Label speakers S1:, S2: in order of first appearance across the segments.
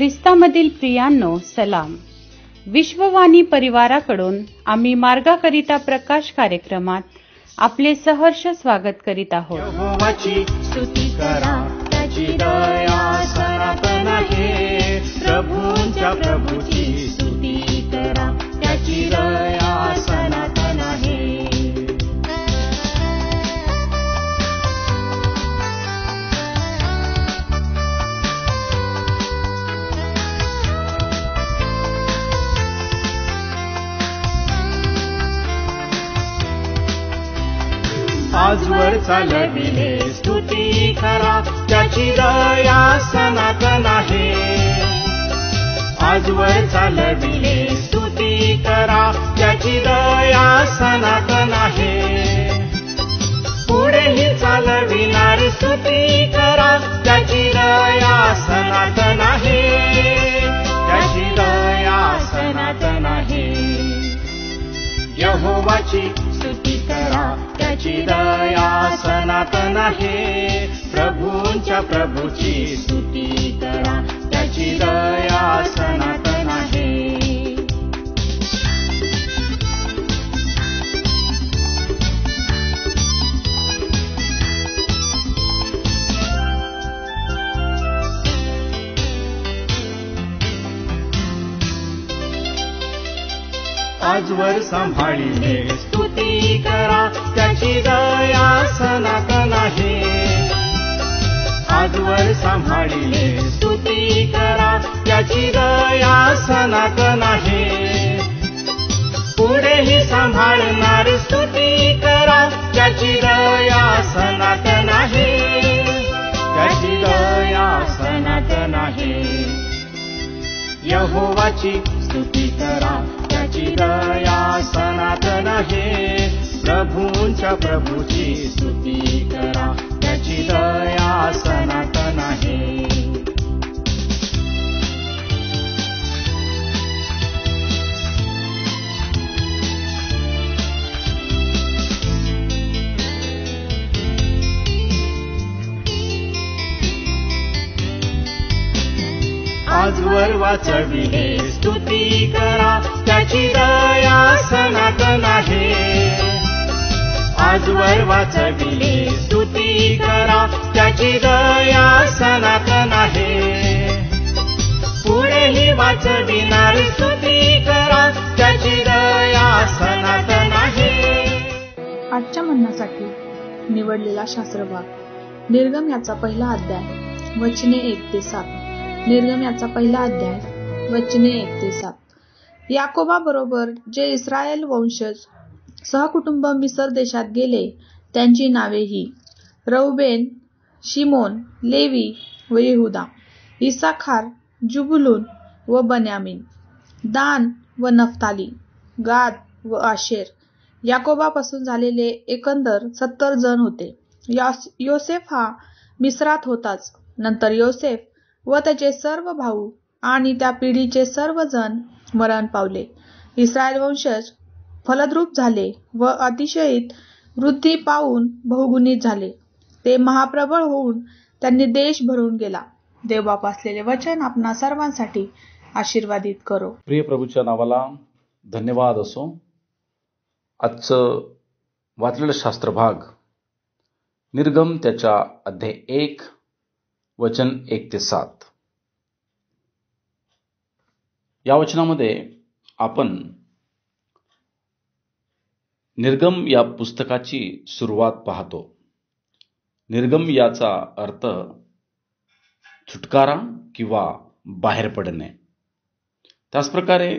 S1: ख्रिस्तामधील प्रियांनो, सलाम. विश्ववाणी परिवाराकडून आम्ही मार्गाकरिता प्रकाश कार्यक्रमात आपले सहर्ष स्वागत करीत आहोत.
S2: यहोवाची स्तुती करा, त्याची दया सनातन आहे. प्रभूंच्या प्रभूची स्तुती करा, त्याची दया सनातन आहे. आजवर चालविले स्तुती करा, त्याची दया सनातन आहे. आजवर चालविले स्तुती करा, त्याची दया सनातन आहे. पुढेही चालविणार स्तुती करा, त्याची दया सनातन आहे. त्याची दया सनातन आहे. यहोवाची स्तुती करा, त्याची दया सनातन आहे. प्रभूंच्या प्रभूची स्तुती करा, त्याची दया सनातन आहे. आजवर सांभाळिले स्तुती करा, त्याची दया सनातन आहे. आजवर सांभाळिले स्तुती करा, त्याची दया सनातन आहे. पुढेही सांभाळणार स्तुती करा, त्याची दया सनातन आहे. त्याची दया सनातन आहे. यहोवाची स्तुती करा, त्याची दया सनातन आहे. प्रभूंच्या प्रभूची स्तुती करा, त्याची दया सनातन आहे. आजवर वाचविले स्तुती करा, त्याची दया सनातन आहे. आजवर वाचविले स्तुती करा, त्याची दया सनातन आहे. पुढेही वाचविणार स्तुती करा, त्याची दया सनातन आहे.
S3: आजच्या म्हणण्यासाठी निवडलेला शास्त्रभाग निर्गम याचा पहिला अध्याय वचने 1 ते 7. निर्गम याचा पहिला अध्याय वचने 1 ते 7. याकोबा बरोबर जे इस्रायल वंशज सहकुटुंब मिस्र देशात गेले, त्यांची नावे ही: रौबेन, शिमोन, लेवी व यहुदा, इसाखार, जुबुलून व बन्यामीन, दान व नफ्ताली, गाद व आशेर. याकोबापासून झालेले एकंदर 70 जण होते. योसेफ हा मिस्रात होताच. नंतर योसेफ व त्याचे सर्व भाऊ आणि त्या पिढीचे सर्व जण मरण पावले. इस्रायल वंशज फलद्रूप झाले व अतिशयित वृद्धी पावून बहुगुणित झाले. ते महाप्रबळ होऊन त्यांनी देश भरून गेला. देवबाप असलेले वचन आपणा सर्वांसाठी आशीर्वादित करो.
S4: प्रिय प्रभूच्या नावाला धन्यवाद असो. आजचं वाचलेलं शास्त्रभाग निर्गम त्याच्या अध्याय 1 वचन 1 ते 7. या वचनामध्ये आपण निर्गम या पुस्तकाची सुरुवात पाहतो. निर्गम याचा अर्थ छुटकारा किंवा बाहेर पडणे. त्याचप्रकारे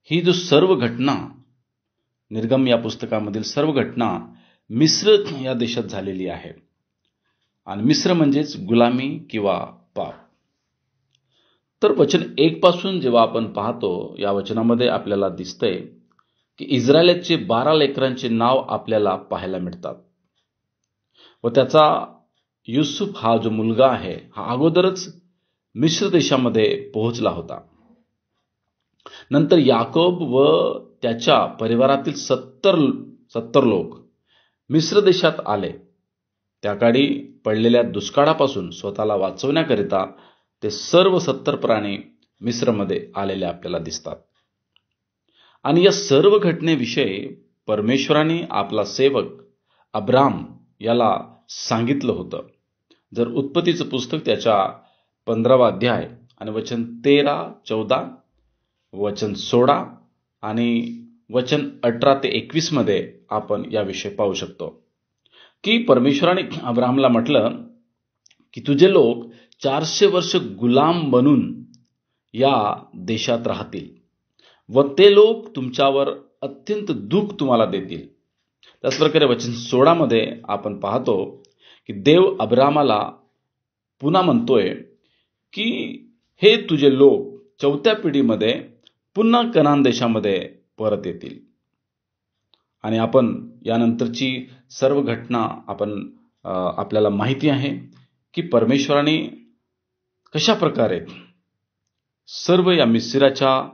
S4: ही जो सर्व घटना, निर्गम या पुस्तकामधील सर्व घटना मिस्र या देशात झालेली आहे. आणि मिस्र म्हणजेच गुलामी किंवा पाप. तर वचन 1 पासून जेव्हा आपण पाहतो, या वचनामध्ये आपल्याला दिसतंय की इस्रायलचे 12 लेकरांचे नाव आपल्याला पाहायला मिळतात. व त्याचा युसुफ हा जो मुलगा आहे, हा अगोदरच मिस्र देशामध्ये पोहोचला होता. नंतर याकोब व त्याच्या परिवारातील 70 लोक मिस्र देशात आले. त्या काळी पडलेल्या दुष्काळापासून स्वतःला वाचवण्याकरिता ते सर्व 70 प्राणी मिस्रमध्ये आलेले आपल्याला दिसतात. आणि या सर्व घटनेविषयी परमेश्वराने आपला सेवक अब्राम याला सांगितलं होतं. जर उत्पत्तीचं पुस्तक त्याच्या 15वा अध्याय आणि वचन 13, 14, वचन 16 आणि वचन 18 ते 21 मध्ये आपण याविषयी पाहू शकतो की परमेश्वराने अब्रामला म्हटलं की तुझे लोक 400 वर्ष गुलाम बनून या देशात राहतील व ते लोक तुमच्यावर अत्यंत दुःख तुम्हाला देतील. त्याचप्रकारे वचन 16 मध्ये आपण पाहतो की देव अब्रामाला पुन्हा म्हणतोय की हे तुझे लोक 4थ्या पिढीमध्ये पुन्हा कनान देशामध्ये परत येतील. आणि आपण यानंतरची सर्व घटना आपल्याला माहिती आहे की परमेश्वराने कशा प्रकारे सर्व या मिस्राच्या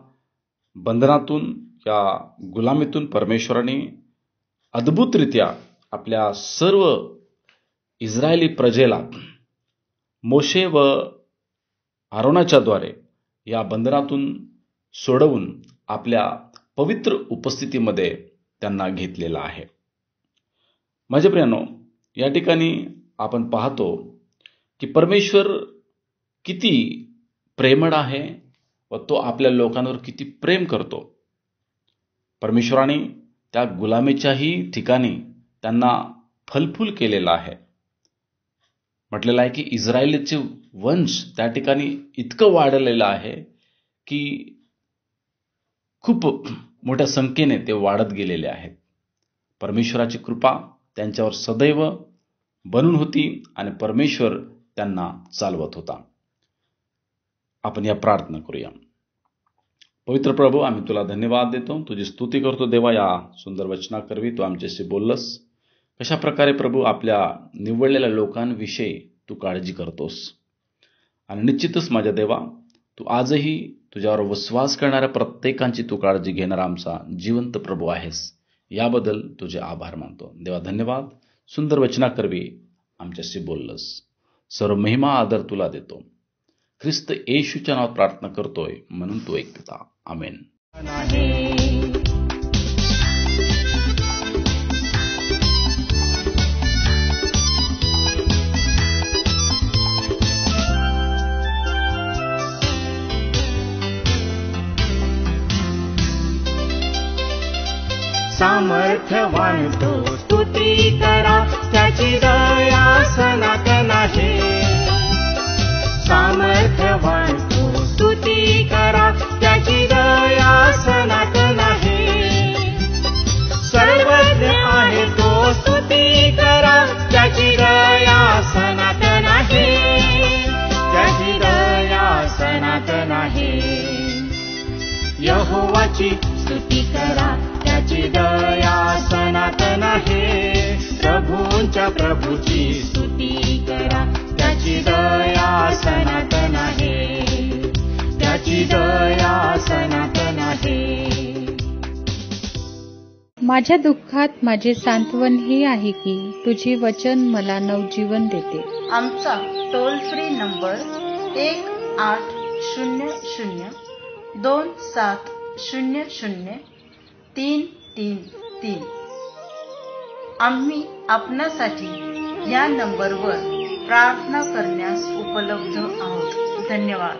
S4: बंधनातून या गुलामीतून परमेश्वराने अद्भुतरित्या आपल्या सर्व इस्रायली प्रजेला मोशे व आरोनाच्या द्वारे या बंधनातून सोडवून आपल्या पवित्र उपस्थितीमध्ये त्यांना घेतलेला आहे. माझ्या प्रियानो, या ठिकाणी आपण पाहतो की परमेश्वर किती प्रेमळ आहे व तो आपल्या लोकांवर किती प्रेम करतो. परमेश्वराने त्या गुलामीच्याही ठिकाणी त्यांना फलफूल केलेला आहे. म्हटलेलं आहे की इस्रायलीचे वंश त्या ठिकाणी इतकं वाढलेलं आहे की खूप मोठ्या संख्येने ते वाढत गेलेले आहेत. परमेश्वराची कृपा त्यांच्यावर सदैव बनून होती आणि परमेश्वर त्यांना चालवत होता. आपण या प्रार्थना करूया. पवित्र प्रभू, आम्ही तुला धन्यवाद देतो, तुझी स्तुती करतो देवा. या सुंदर वचनाकरवी तू आमच्याशी बोललस. कशा प्रकारे प्रभू आपल्या निवडलेल्या लोकांविषयी तू काळजी करतोस. आणि निश्चितच माझ्या देवा, तू आजही तुझ्यावर विश्वास करणाऱ्या प्रत्येकांची तू काळजी घेणारा आमचा जिवंत प्रभू आहेस. याबद्दल तुझे आभार मानतो देवा. धन्यवाद. सुंदर वचनाकरवी आमच्याशी बोललस. सर्व महिमा आदर तुला देतो. ख्रिस्त येशूच्या नावात प्रार्थना करतोय, म्हणून तू एक पिता. आमेन.
S2: सामर्थ्यवान तो स्तुती करा, त्याची दया सनातन आहे. सामर्थ्यवान तो स्तुती करा, त्याची दया सनातन आहे. सर्वज्ञ आहे तो स्तुती करा, त्याची दया सनातन आहे. त्याची दया सनातन आहे. यहोवाची स्तुती करा, त्याची दया सनातन आहे. प्रभूंच्या प्रभूची स्तुती करा, त्याची दया सनातन आहे. त्याची दया सनातन आहे.
S1: माझ्या दुःखात माझे सांत्वन हे आहे की तुझे वचन मला नवजीवन देते. आमचा टोल फ्री नंबर 1-800-2700-333. आम्ही आपणासाठी या नंबरवर प्रार्थना करण्यास उपलब्ध आहोत. धन्यवाद.